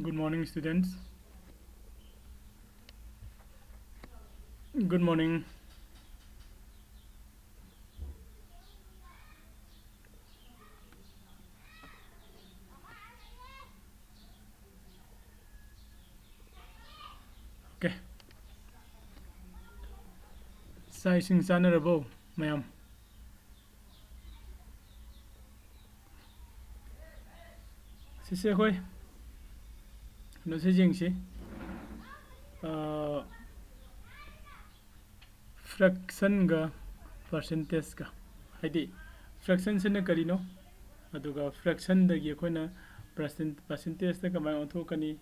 Good morning, students. Good morning. Okay. Sizing honorable, ma'am. Sise khoi. No se jingsi. Fraction ga percentage ga. Haidi fraction se na karino. Aduga fraction dagi khoi percentage da kamai ontho kani.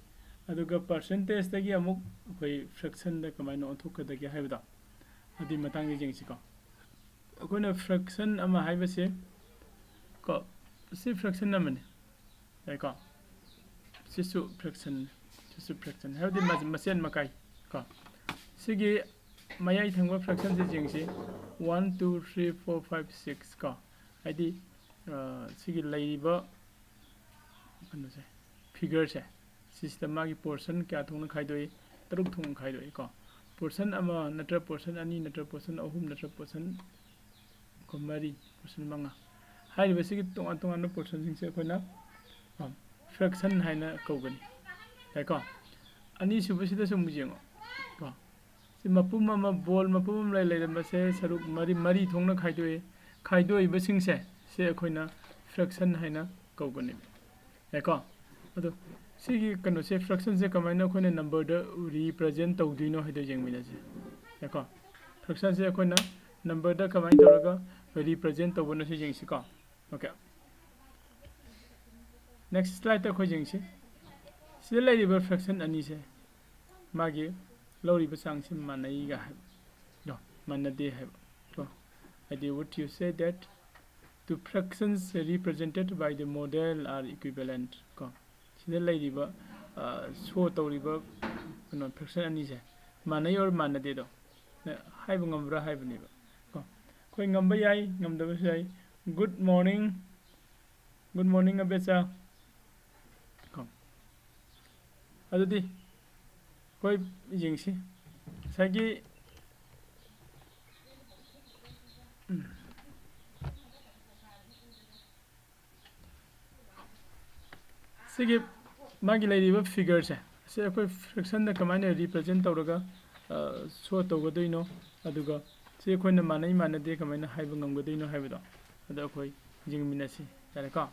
Aduga percentage dagi amuk khoi fraction da kamai no ontho kadagi haibda. Adi matang di jingsi ko. Khoi na fraction ama haibase ko si fraction namane. Ko sisu fraction how the masen makai ko sigi mayai thangwa fraction se jingsi 1 2 3 4 5 6 ko id sigi laiba ano se figure se system magi portion kya thong khai doi taruk thong khai doi ko portion ama natra portion ani natra portion ahum natra portion ko mari portion manga hai ba sigi tong tong portion jing se koina fraction haina kogani ko ani subasida sumujingo ko si mapum ma bol mapum lai lai ma se saruk mari mari thongna khaidoi basing se khoina fraction haina kogani ko ado sigi kano se fraction se kamaina khoina number da represent tawdino haido jengmina se ko fraction se khoina number da kamai toraga represent tawbona se jengsi ko okay next slide ta khojingsi sida laiba fraction ani se magi loriba sang sim manai ga no manade have so I would you say that two fractions represented by the model are equivalent ko sida laiba so toriba no fraction ani se manai or manade do haibu ngambra haibni ba ko koi ngamba yai ngamdaba sai good morning abecha adudi koi jingsi sagi sigi magi laiba figure se koi fraction da kamane represent tawraga so tawgadoino aduga se koina manai manade kamane haiba ngamgadoino haibado ado koi jingminasi tare ka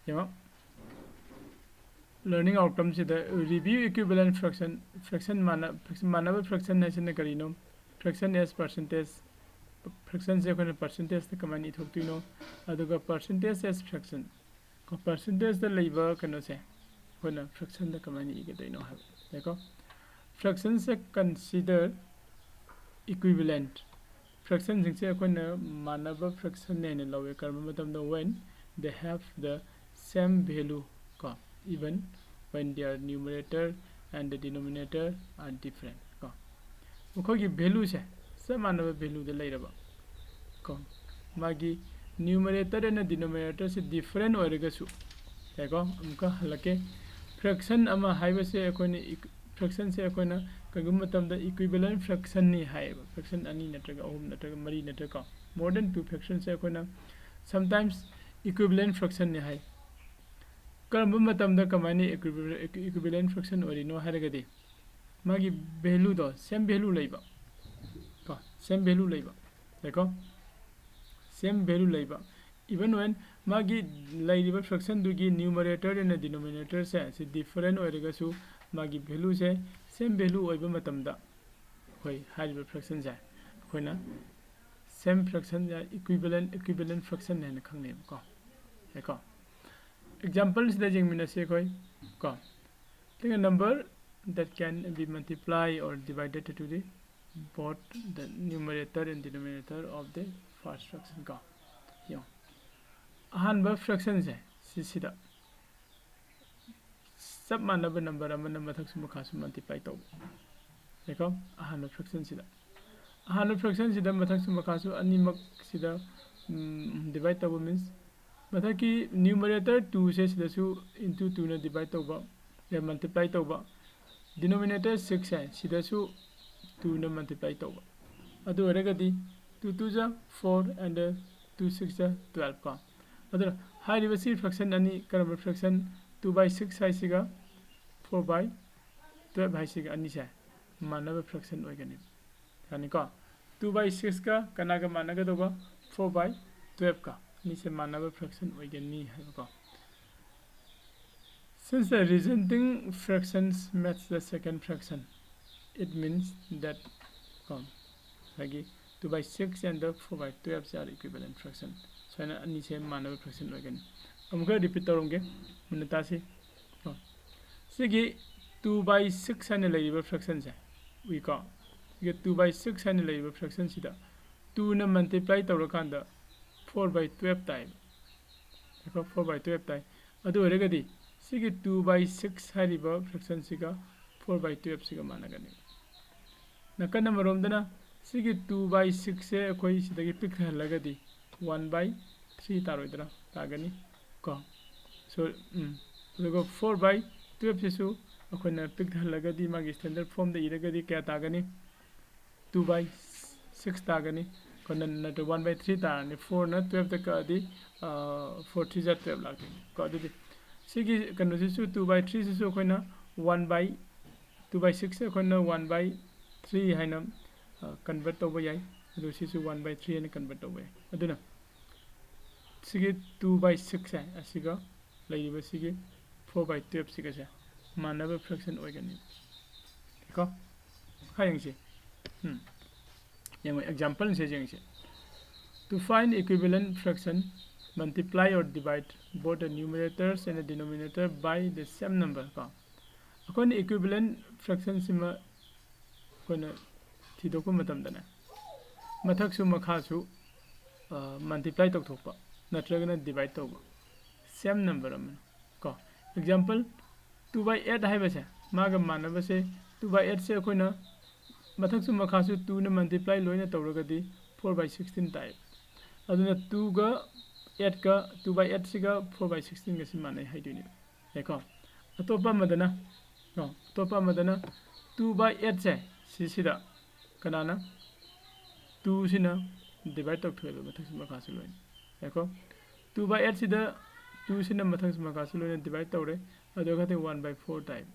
yama learning outcomes is the review equivalent fraction manaba fraction is karino fraction as percentage fraction se kone percentage the command it hoktu no aduga percentage as fraction ko percentage the labor kano se kona fraction the command ige dino have like fraction se consider equivalent fraction se kone manaba fraction ne lawe karma matam the when they have the same value ko even when their numerator and the denominator are different ko ukhogi value se samanaba value de lairaba ko magi numerator and denominator se different oirega su ko amka halake fraction ama haiba se ekoni fraction se ekona kagum matam da equivalent fraction ni haiba fraction ani natraga ahum natraga mari natraga more than two fractions se ekona sometimes equivalent fraction ni hai karamba matamda kamani equivalent fraction orino haragade magi value do same value leiba ko same value leiba deko same value leiba even when magi laiba fraction dugi numerator and denominator se different orega su magi value se same value oiba matamda hoi hariba fraction ja koina same fraction ja equivalent fraction ne khangne ko deko examples the jingmina se koi ko take a number that can be multiplied or divided to the both the numerator and denominator of the first fraction ko yo ahanba fraction se sida sab manaba number amana mathak su makha su multiply to deko ahanba fraction sida mathak su makha su animak sida divide to means mathaki numerator 2 se sidasu into 2 na divide tawba multiply tauba denominator 6 hai sidasu 2 na multiply tauba adu oregadi 2 2 ja 4 and 2 6 ja 12 ka adu hariba si fraction ani karam fraction 2 by 6 hai siga 4 by 12 hai siga ani sa manaba fraction oigani yani ka 2 by 6 ka kanaga managa doba 4 by 12 ka ni se manaba fraction oigani hai ka. Since the resulting fractions match the second fraction, it means that like 2 by 6 and the 4 by 12 are equivalent fraction. So I need to manage fraction again. I'm going to repeat it. Munatasi. Sige 2 by 6 and the labor fractions. We call get 2 by 6 and the labor fractions. 2 na multiply to 4 by 12 time. 4 by 12 time. Adu regadi. Sige 2 by 6 hariba fraction siga 4 by 12 siga managani. Nakana maromdana sige 2 by 6 se koi sidagi pick halagadi 1 by 3 taroidra tagani ko. So so 4 by 12 sisu akoina pick halagadi magi standard form de iragadi kya tagani 2 by 6 tagani kona na 1 by 3 tarani 4 na 12 ta ka di 4 3 ja 12 lagi ko adi Sigi conversion 2 by 3 is 1 by 2 by 6 1 by 3 haina convert over yai adu sisu 1 by 3 and convert over aduna sigi 2 by 6 hai asiga laiba sigi 4 by 12 siga sa manaba fraction oigani ko hayang si yang example se jeng si to find equivalent fraction multiply or divide both the numerators and the denominator by the same number ka akon equivalent fraction sima kona thidoko matam dana mathak su makha su multiply tok thokpa natragana divide tawba same number amana ka example 2 by 8 hai base maga manaba se 2 by 8 se koina mathak su makha su 2 na multiply loina tawragadi 4 by 16 type aduna 2 ga 8 ka 2 by 8 siga 4 by 16 ga simana hai duni eko atopa madana no atopa madana 2 by 8 se sisida kanana 2 sina divide tok thwe mathak sima ka su loin eko 2 by 8 sida 2 sina mathak sima ka su loin divide tawre ado khate 1 by 4 type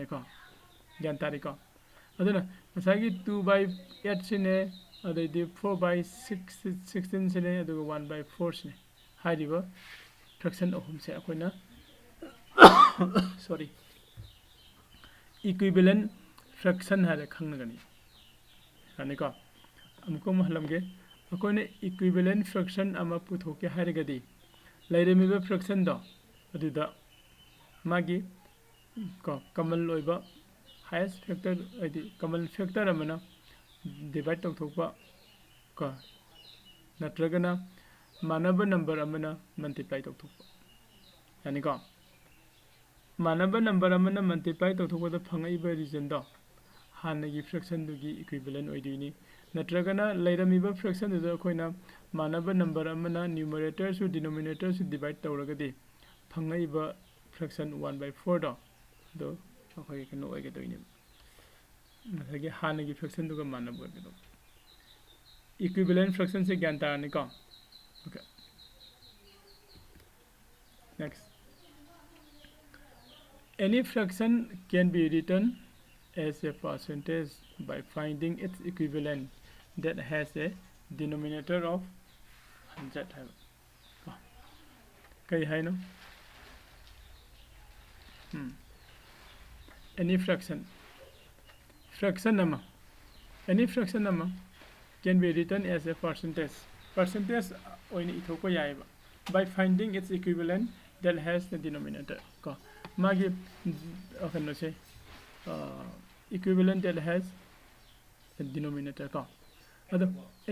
eko jan tariko aduna masagi 2 by 8 sine the 4 by 16 sine adu 1 by 4 sine hariba fraction ohum se akoina sorry equivalent fraction hare khangnagani ani ko amko mahlamge akoina equivalent fraction ama puthoke harigadi lairemiba fraction do aduda magi ko common loiba highest factor adi common factor amana divide tok thokpa ka natragana manaba number amana multiply tok thokpa yani ka manaba number amana multiply tok thokpa da phangai ba region do hanagi fraction du gi equivalent oidini natragana lairamiba fraction du koina manaba number amana numerator su denominator su divide tawragadi phangai ba fraction 1 by 4 do akhoi kano oige doini मतलब हाने की fraction तो का मानना पड़ेगा तो equivalent fraction से ज्ञान तारने का okay next any fraction can be written as a percentage by finding its equivalent that has a denominator of 100 है कई है ना any fraction number any fraction number can be written as a percentage oini ithoko yaiba by finding its equivalent that has the denominator ko magi no say equivalent that has the denominator ko ado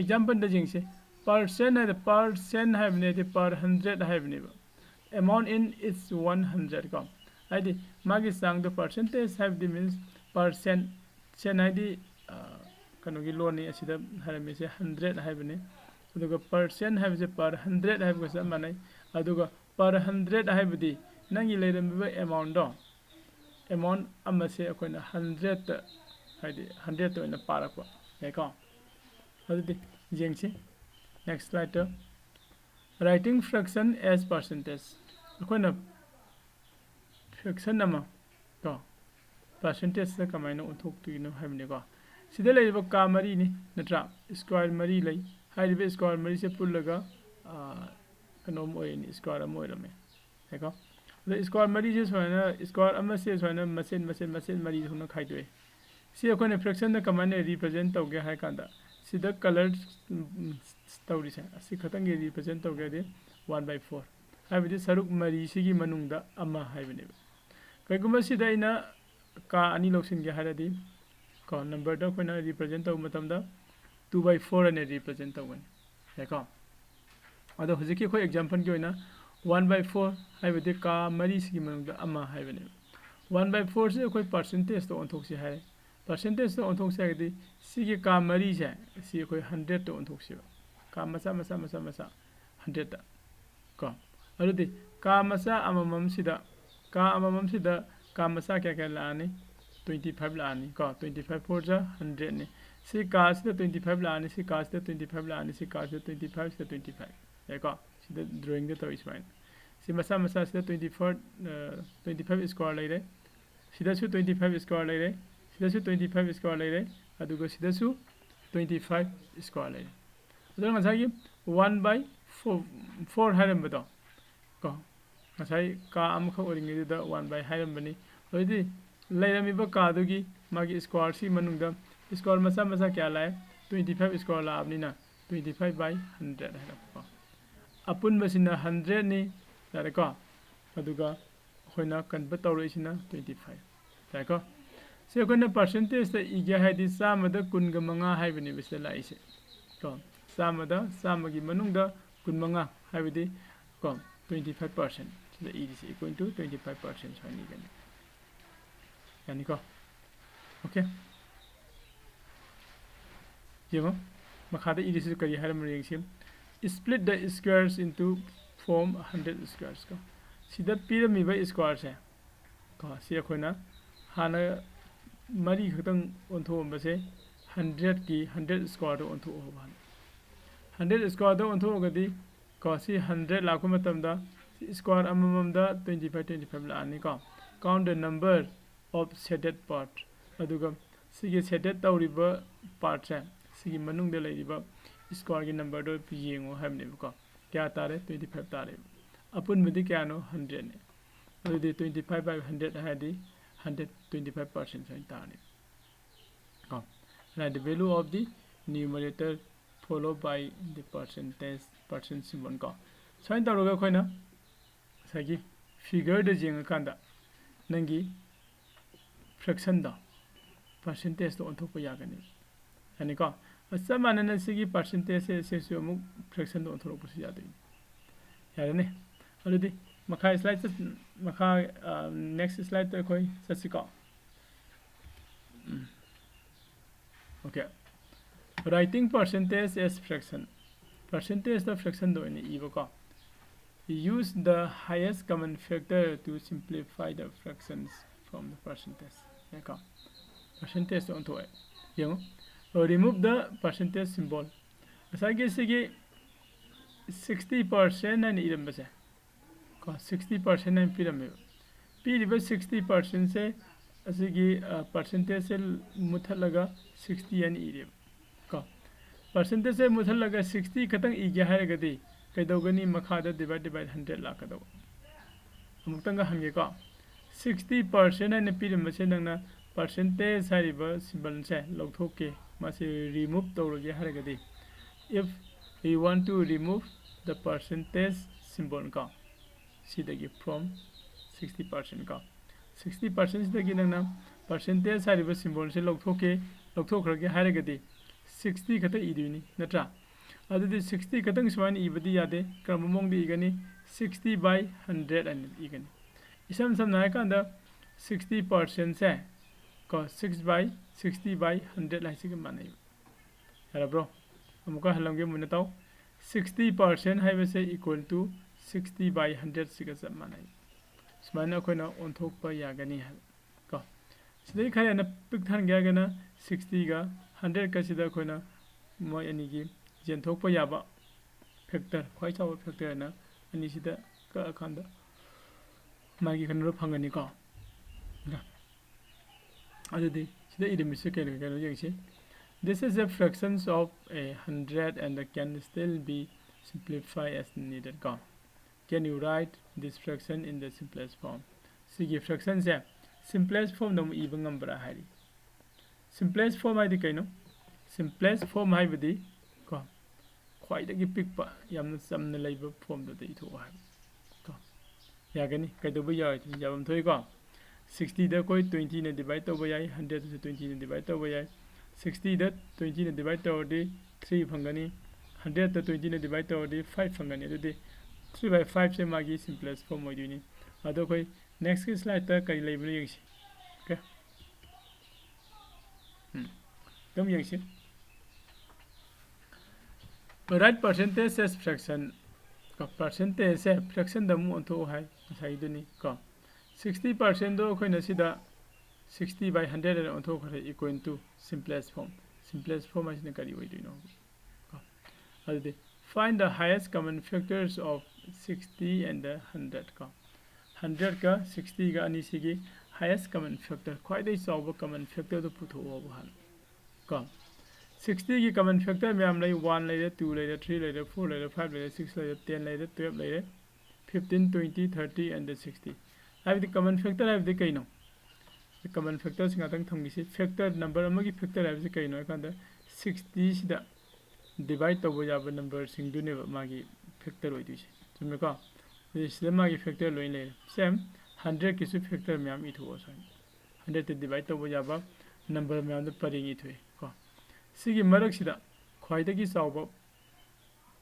example da jing se percent have ne per 100 have ne amount in is 100 ko id magi sang the percentage have the means percent sen id kanogi loni asida harame se 100 have ne aduga percent have se per 100 have ko samanai aduga per 100 have di nangi leiram amount do amount amase akoina 100 haidi 100 to ina parakwa yako adudi jengsi next slide to writing fraction as percentage akoina fraction nama ko percentage sa kamaina uthok tuino habne ko sida leiba ka mari ni natra square mari lei hairibe square mari se pullaga kanom oin square amoirame yako the square mari je soina square ama se soina machine mari huna khaidoi si akone fraction da kamane represent tauge hai kanda sida color tawri sa asi khatang ge represent tauge de 1/4 haibidi saruk mari sigi manungda ama haibine kaiguma sida ina ka ani loksin ge haradi ko number da kona represent taw matamda 2/4 ane represent tawani yako ado hojiki ko example ge oina 1/4 haibidi ka mari sigi manungda ama haibine 1/4 se koi percentage to onthok si hai percentage to onthok se gadi sigi ka mari se si koi 100 to onthok si ka masa 100 ta ko aludi ka masa amamam sida ka masa kya la ani 25 la ani ko 25 for ja 100 ne si ka sida 25 la ani si ka sida 25 la ani si ka sida 25 sida 25 ya ko sida drawing the toys fine si masa sida 25 square lai re sida su 25 square lai re sida su 25 square lai re adugo sida su 25 square lai adon ngasai 1/4 haram bado ko ngasai ka am kha oringi da 1/ haram bani oidi lairami ba ka dugi magi square si manungda square masa kya lai 25 square la abni na 25/100 haram ko apun masina 100 ni dare ko aduga hoina convert tawrisina 25 dare ko se koina percentage ta igya haidi samada kunga manga haibini bisla laise ko samada samagi manungda kunmanga haibidi ko 25% the e is equal to 25% so ni gani yani ko okay yemo makhada e is kari haram reaction split the squares into form 100 squares ko sida pyramid by square se ko si akoina hana mari khatang ontho base 100 ki 100 square do ontho hoban 100 square do ontho gadi ko si 100 la ko matamda square amamam da 25 la ani ko count the number of shaded part aduga sigi shaded tawriba part se sigi manung de leiriba square gi number do yengo hamne ko kya tare 25 tare apun midi kya no 100 ne adi 25/100 hadi 125% sai tare ko the value of the numerator followed by the percent symbol ko sai taroga khoina sagi figure de jeng kanda nangi fraction da percentage to onthok ya gani ani ko asamana na sigi percentage se se mu fraction do onthok pu ya de ya ne aludi makha slide makha next slide to koi sasika okay writing percentage as fraction percentage the fraction do ni ibo ko use the highest common factor to simplify the fractions from the percentage yaka percentage on to yemo remove the percentage symbol asage sigi 60% and iram base ko 60% and pyramid pyramid 60% se asigi percentage se muthalaga 60 and iram ko percentage se muthalaga 60 khatang ige haragadi kaidogani makhada divide by 100 la kadaw amutanga hange ko 60% and pyramid se nangna percentage hariba symbol se logthoke mase remove tawroge haragadi if we want to remove the percentage symbol ka sidagi from 60% ka 60% sidagi nangna percentage hariba symbol se logthokrage haragadi 60 khata iduni natra adudi 60 khatang swan ibadi yade kramamong di igani 60/100 and igani isam na kanda 60% se ko 6/60/100 lai sig manai yara bro amuka halamge munataw 60% haiba se equal to 60/100 siga manai smana koina onthok pa yagani ha सिदे खरे ना pick थान गया गना 60 का 100 का सिदा खोना मोय अनि की जेंथोक प याबा फैक्टर ख्वाइ चाव फैक्टर ना अनि सिदा का खांदा मागी खनरो फंगनी को अदुदी सिदा इदमिसे के के यंगसे this is a fractions of 100 and can still be simplified as needed go can you write this fraction in the simplest form sigi fraction se simplest form dom ibang ngambra hari simplest form ai di kaino simplest form hai bidi ko khwai da gi pick pa yamna samna leiba form da dei tho ha ko ya gani kai do ba ya yam thoi ko 60 da koi 20 ne divide to ba yai 100 to 20 ne divide to ba yai 60 da 20 ne divide to di 3 phangani 100 da 20 ne divide to di 5 phangani adu di 3 by 5 se magi simplest form oi dini ado koi next ki slide ta kai leiba ne yengsi okay dum yengsi write percentage as fraction ka percentage se fraction da mu onto hai sai duni ko 60% do khoi na sida 60 by 100 and onto khare equal to simplest form as ne kari oi dino ko adi find the highest common factors of 60 and 100 ko 100 ka 60 ga ani sigi highest common factor khwai dai chaw common factor do putho ba han ko 60 की common factor में हम ले 1 ले 2 ले 3 ले 4 ले 5 ले 6 ले 10 ले 12 ले 15 20 30 and 60 have the common factor have the kaino the common factor singa tang thong gi factor number amagi factor have the kaino kanda 60 sida divide to boya ba number sing du ne ma gi factor oi du chi chume ko this the ma gi factor loin le same 100 ki su factor me am i tho so 100 te divide to boya ba number me am the paring i thoi ko sigi marak sida khwaidagi chawba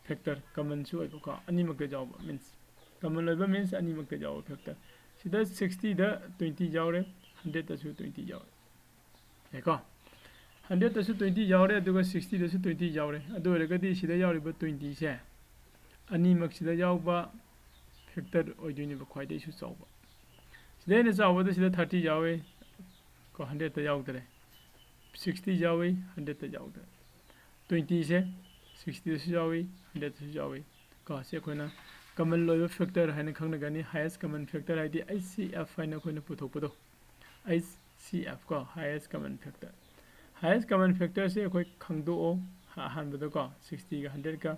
factor common su oiba ko ani mak te jawba means common oiba means ani mak te jawba factor sida 60 da 20 jawre 100 da su 20 jawre eko 100 da su 20 jawre aduga 60 da su 20 jawre adu regadi sida yawriba 20 se ani mak sida jawba factor oiduni ba khwaidai su chawba sida ne chawba da sida 30 jawe ko 100 da yawdre 60 jawi 100 ta jawda 20 se 60 se jawi 100 se jawi ka se koina common loy factor haina khangna gani highest common factor id ICF haina koina puthok pudo ICF ko highest common factor se koi khangdo o han budo ko 60 ga 100 ka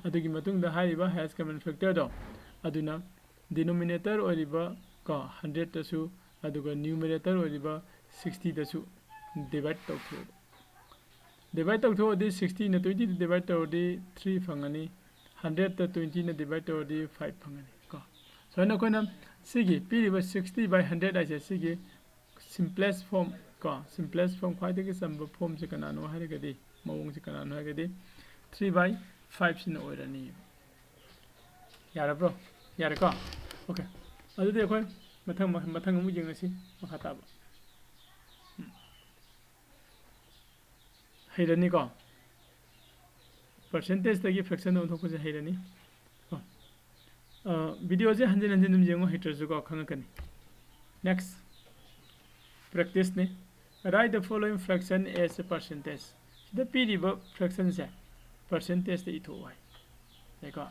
adugi matung da hariba highest common factor do aduna denominator oriba ko 100 ta su aduga numerator oriba 60 ta su divide to the 60 na 20 divide to the 3 phangani 100 to 20 na divide to the 5 phangani ko so na koina sigi piriba 60 by 100 ai sigi simplest form ko simplest form khwai de samba form se kana no hare gadi mawong se kana no hare gadi 3 by 5 sin oirani yara bro yara ko okay adu de khoi mathang mu jing asi makhata ba हेरनी को percentage तगी fraction दो थोको जे हेरनी को video जे हंजन हंजन दम Django हेटर जो को खंगकनी next practice ने write the following fraction as a percentage द पीरिब फ्रैक्शन से परसेंटेज ते इथो है देखो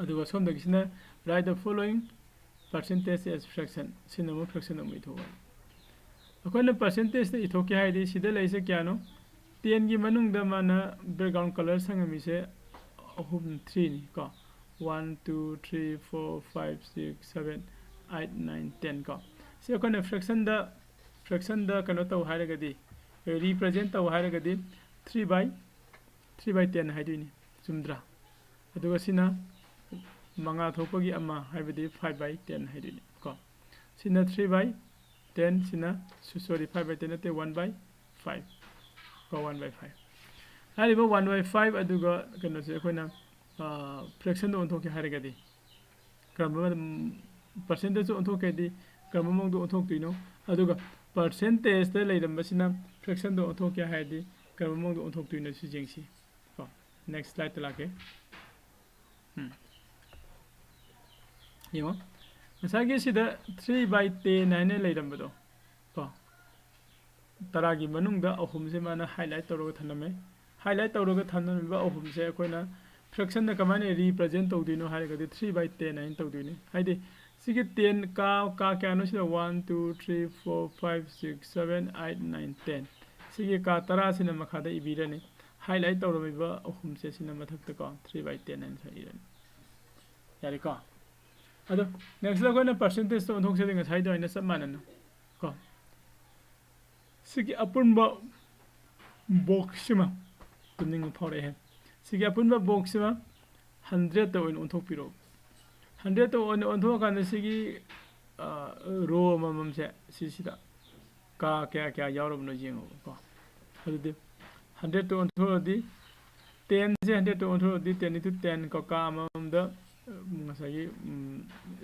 अदुगो सोम दगिसना write the following percentage as fraction सिनेमा फ्रैक्शन अम इथो है अखोना परसेंटेज ते इथोके हाइदि सिदा लेसे क्यानो 10 की मनुंग द माना बैकग्राउंड कलर संगमी से 3 नि को 1 2 3 4 5 6 7 8 9 10 को से अखोना फ्रैक्शन द कनो तो हाइरगदि रिप्रेजेंट तो हाइरगदि 3 by 10 हाइदिनि जुमद्रा अदुगा सिना मंगा थोपगी अमा हाइबदि 5 by 10 हाइदिनि को सिना 3 by 10 sina sorry 5 by 10 te 1 by 5 ko 1 by 5 haribo 1 by 5 aduga kano se koina fraction on thoke harigadi kamba percentage on thoke di kamba mong do on thoke dino aduga percentage te leidam sina fraction do on thoke haidi kamba mong do on thoke dino si jengsi ko next slide ta lake yemo masagi sida 3 by 10 naine leiram bado तरागी मनुंगदा अहुम से माना highlight तौरगा थनमे highlight तौरगा थनमेबा अहुम से अखोइना fraction the कमाने represent तौदिनो हाइरगदि 3/10 9 तौदिने हाइदि सिगे 10 का Keanu सिदा 1 2 3 4 5 6 7 8 9 10 सिगे का तरा सिना मखादा इबिरने highlight तौरमेबा अहुम से सिना मथक्ता को 3/10 9 साइरने यारे को अदो नेक्स्ट लगोना परसेंटेज तो ओंथोक से दिंगा साइदो आइना सब मानन को सिगे अपुनबा बॉक्स में तुमनिंग फाउरे है सिगे अपुनबा बॉक्स में 100 तो ओंथोक पिरो 100 तो ओंथोक कान सिगे रो ममम से सिसिदा का क्या यावरबनो जेंगो को अदुदि 100 तो ओंथोदी 10 से 100 तो ओंथोदी 10 to 10 को का ममम the ngасagi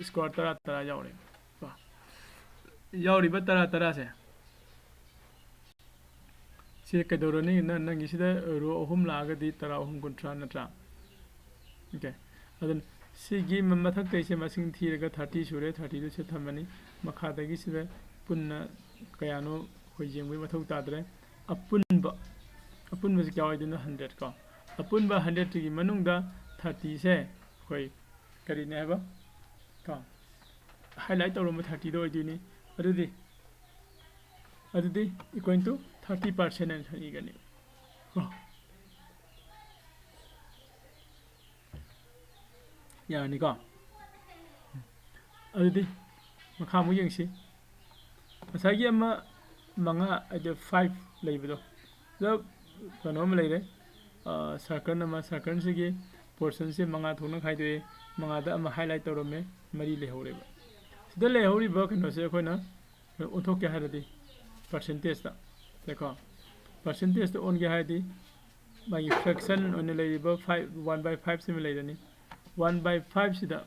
square tara tara yaure ko yauri ba tara tara se si kedoroni na nangi sida ro ahum laga di tara ahum kuntra natra okay adun sigi mathak taise masing thiraga 30 sure 30 du se thamani makhadagi sida punna kayano hoijengwe mathau tadre apunba se kya oidina 100 ko apunba 100 gi manungda 30 se koi करीने है बा का highlight तौर में 30 दो इतनी अदुदी equal to 30% and सही गने यानी का अदुदी मखा मु यंगसी मसागी अमा मंगा अदे 5 लेबदो जब कनोम लेरे सर्कल से के पोर्शन से मंगा थोना खाइदे मंगादा अमा हाईलाइट तौरमे मरी लेहौरेबा सिदा लेहौरिबा कनो से अखोना ओथोक के हारदि परसेंटेज ता देखो परसेंटेज तो ओन के हारदि मागी फ्रैक्शन ओन लेरिबा 1/5 से लेदनी 1/5 सिदा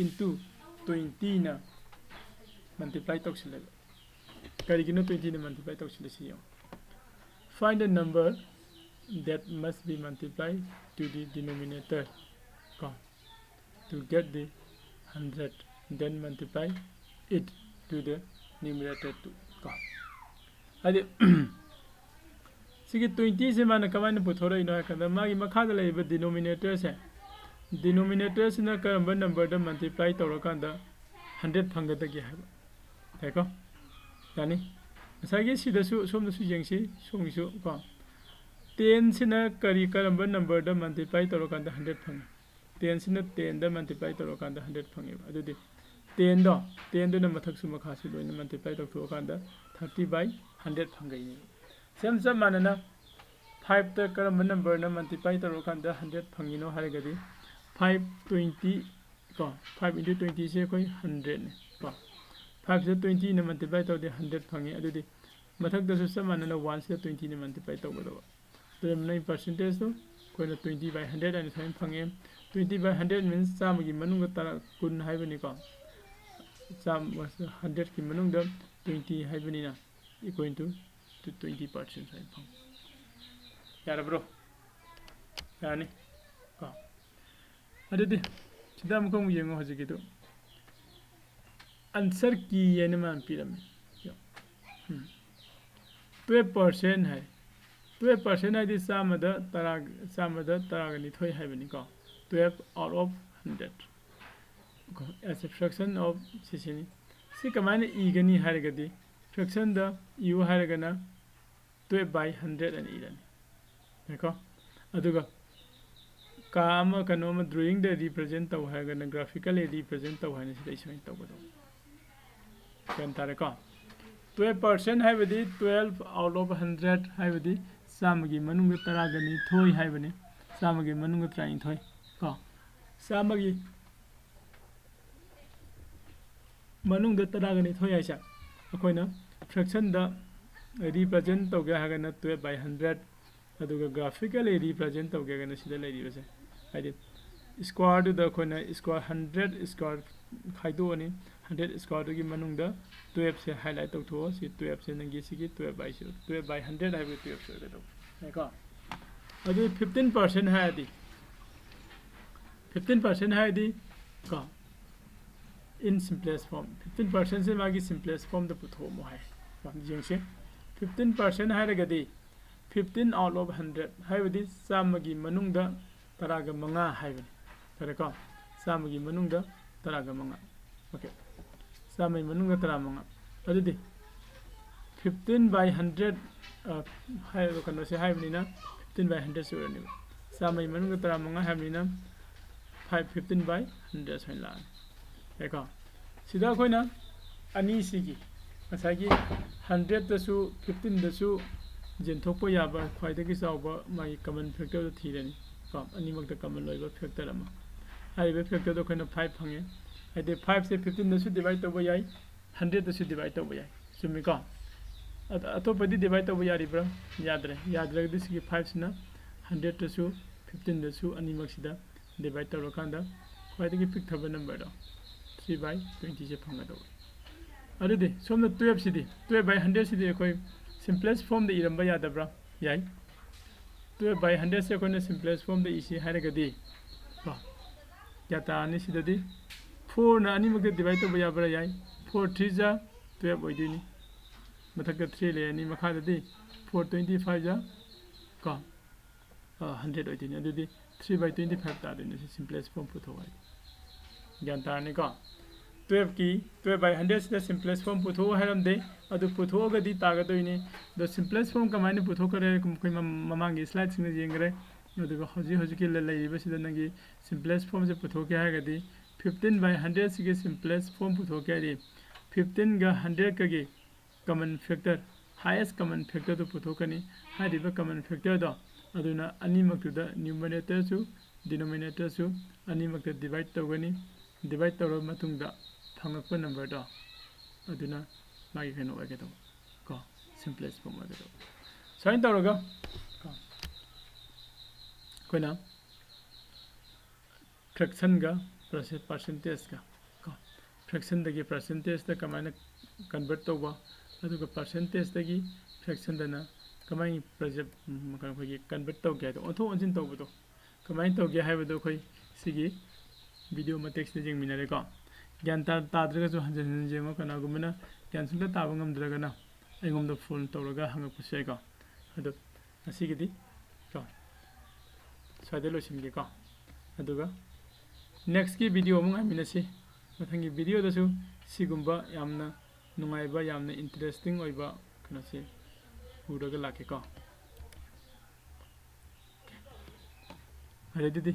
इनटू 20 ना मल्टीप्लाई तौसिले करिगिनो 20 ना मल्टीप्लाई तौसिले सियो find the number that must be multiplied to the denominator to get the 100 then multiply it to the numerator too adi sigi 20 se mana kamana puthora ino kada magi makhada leiba denominator se na karamba number da multiply tawrakanda 100 phangada gi haba theko yani asagi sida su somda su jengsi songisu ko 10 सिना करी करंबा number द multiply तौरकांदा 100 फंग 10 सिना 10 द multiply तौरकांदा 100 फंगे अदुदि 10 दो न मथक सु मखा सु लोइन मल्टीप्लाई तौरकांदा 30/100 फंगैनि सेम सब मानना 5 त करंबा नंबर न मल्टीप्लाई तौरकांदा 100 फंगिनो हारगदि 520 को 5 into 20 से कोई 100 ने को 5 से 20 न मल्टीप्लाई तौदे 100 फंगे अदुदि मथक दसु सब मानना 1 से 20 ने मल्टीप्लाई तौगदो तो नई परसेंटेज तो कोई 20/100 एंड साइन फंगे 20/100 मीन्स चाम की मनुंग तरा कुन हाइबनी को चाम 100 की मनुंग 20 हाइबनी ना इक्वल टू 20% साइन फंग यार ब्रो यानी को अदुदि सिदा मको येंगो हजिकी तो आंसर की येने मान पिरमे 12% है 12% है दिस सामदा तरागनी थोई है बनी को 12 out of 100 as a fraction of सिसिनी सी कमाने इगनी हारगदी फ्रैक्शन द यू हारगना 12/100 एन इरनी देखो अदुगा काम कनोम ड्राइंग द रिप्रेजेंट तौ हारगना ग्राफिकली रिप्रेजेंट तौ हाने सिदै सै तौ बदो केन तारे को 12% है बदी 12 out of 100 है बदी सामगी मनुंग तरागनी थोई है बने सामगी मनुंग तराई थोई को सामगी मनुंग तरागनी थोई ऐसा अखोइना फ्रैक्शन द रिप्रेजेंट तौ गया हगना 12/100 अदुगा ग्राफिकली रिप्रेजेंट तौ गया गना सिदा लेरिबसे हाइदि स्क्वायर द अखोइना स्क्वायर 100 स्क्वायर खाइदोनी 100 स्क्वायर की मनुंग द 12 से हाईलाइट तौ थो सी 12 से नंगी सिगी 12/100 है 12 से दो देखो अदु 15% है दी 15% है दी का इन सिंपलेस्ट फॉर्म 15% से मागी सिंपलेस्ट फॉर्म द पुथो मो है जिंग से 15% हाइरगदी 15 out of 100 हाइबदी चामगी मनुंगदा तरागा मंगा हाइबनी तरेको चामगी मनुंगदा तरागा मंगा ओके चामगी मनुंगदा तरा मंगा अदुदी 15 by 100 हाइबो कनो से हाइबनीना 15 by 100 सुरनी चामगी मनुंगदा तरा मंगा हाइबनीना 15 by 100 सोइन ला देखो सिदा कोइना अनि सिगी असागी 100 दसु 15 दसु जेनथोपो याबा ख्वाइदगी चावबा माई कमन फैक्टर थीरनी को अनिमक द कमन लॉइबा फैक्टर अमा हाइबे फैक्टर दो खैना 5 फंगे आइदे 5 से 15 दसु डिवाइड तब याई 100 दसु डिवाइड तब याई सुमी को अतोपदी डिवाइड तब यारिब्रा यादरे यादरगदी सिगी 5 सिना 100 दसु 15 दसु अनिमक सिदा डिवाइड तब रकांदा ख्वाइदगी पिक थब नंबर दो 3 by 20 से फंगा दो अदुदि सोमना 12 सिदी 12 by 100 सिदी कोई simplest form the iramba yadabra yai 12 by 100 se koina simplest form the isi hairagadi ba yata ani sidadi 4 na ani mak divide to yabra yai 4 3 ja 12 oidini mathak 3 le ani makha dadi 425 ja ka 100 oidini adudi 3 by 25 ta dini simplest form puthoi yanta ani ka 12 की 12 by 100 से simplest form पुथो harem दे अदु पुथो गदी तागदोइने the simplest form कमाइने पुथो करे कोइ ममांगी slide सिंग जेंगरे अदु हजि हजि के लेइबे सिदा नगी simplest form से पुथो के हागदी 15 by 100 से simplest form पुथो के रे 15 गा 100 के common factor highest common factor तो पुथो कनी हाइदिबा कॉमन फैक्टर दो अदुना अनिमक द न्यूमरेटर सु डिनोमिनेटर सु अनिमक डिवाइड तगनी डिवाइड तौर मतुंगदा फंगप नंबर दो अदुना मागी कनो अगेदो को सिंपलेस्ट फॉर्म अगेदो साइन तौरगा को कोइना फ्रैक्शन गा परसेंटेज का को फ्रैक्शन दगी परसेंटेज द कमाइना कन्वर्ट तौबा अदुगा परसेंटेज दगी फ्रैक्शन दना कमाइ प्रोजेक्ट मकन खोगी कन्वर्ट तौगे तो ओथो ओनजिन तौबदो कमाइ तौगे हाइबदो खोई सिगी वीडियो में टेक्स्ट जेंग मिनरे को ज्ञान ताद्रगा जो हंजन हंजन जेंगो कनागुमना ज्ञान सुंदर ताबा ngमद्रगना आइगोमदा फोन तौरगा हंगपुसे को अदु असिगिदि को सादे लोसिमगे को अदुगा नेक्स्ट की वीडियो मंगा मिनसी मथंगी वीडियो दसु सिगुम्बा यामना नुंगाइबा यामना इंटरेस्टिंग ओइबा कनासे उरगा लाके को अरे दीदी